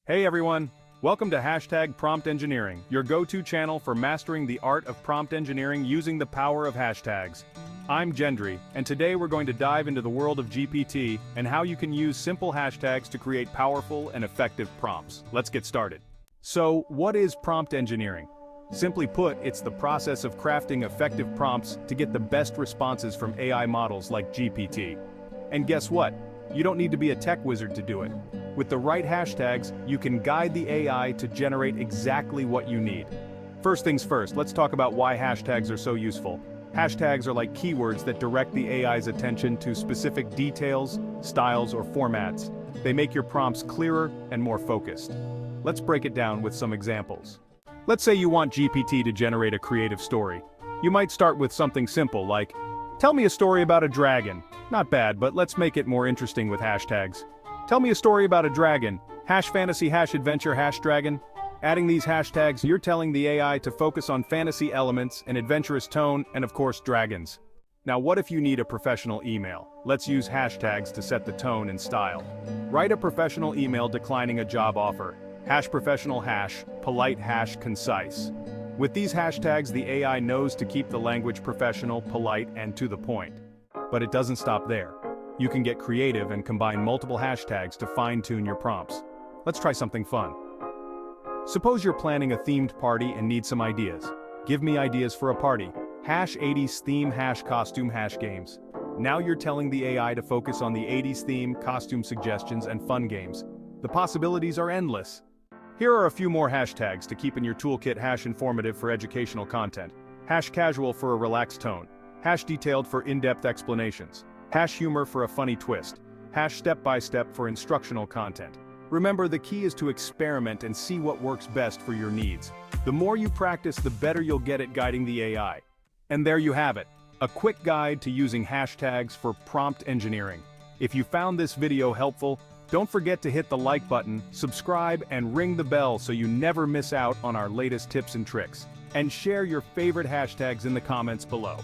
Hey everyone! Welcome to Prompt Engineering, your go-to channel for mastering the art of prompt engineering using the power of hashtags. I'm Gendry, and today we're going to dive into the world of GPT and how you can use simple hashtags to create powerful and effective prompts. Let's get started. So, what is prompt engineering? Simply put, it's the process of crafting effective prompts to get the best responses from AI models like GPT. And guess what? You don't need to be a tech wizard to do it. With the right hashtags, you can guide the AI to generate exactly what you need. First things first, let's talk about why hashtags are so useful. Hashtags are like keywords that direct the AI's attention to specific details, styles, or formats. They make your prompts clearer and more focused. Let's break it down with some examples. Let's say you want GPT to generate a creative story. You might start with something simple like, "Tell me a story about a dragon." Not bad, but let's make it more interesting with hashtags. Tell me a story about a dragon. #fantasy #adventure #dragon. Adding these hashtags, you're telling the AI to focus on fantasy elements, an adventurous tone, and of course dragons. Now what if you need a professional email? Let's use hashtags to set the tone and style. Write a professional email declining a job offer. #professional #polite #concise. With these hashtags, the AI knows to keep the language professional, polite, and to the point. But it doesn't stop there. You can get creative and combine multiple hashtags to fine-tune your prompts. Let's try something fun. Suppose you're planning a themed party and need some ideas. Give me ideas for a party. #80s theme #costume #games. Now you're telling the AI to focus on the 80s theme, costume suggestions, and fun games. The possibilities are endless. Here are a few more hashtags to keep in your toolkit: #informative for educational content, #casual for a relaxed tone, #detailed for in-depth explanations, #humor for a funny twist, #step-by-step for instructional content. Remember, the key is to experiment and see what works best for your needs. The more you practice, the better you'll get at guiding the AI. And there you have it, a quick guide to using hashtags for prompt engineering. If you found this video helpful, don't forget to hit the like button, subscribe, and ring the bell so you never miss out on our latest tips and tricks. And share your favorite hashtags in the comments below.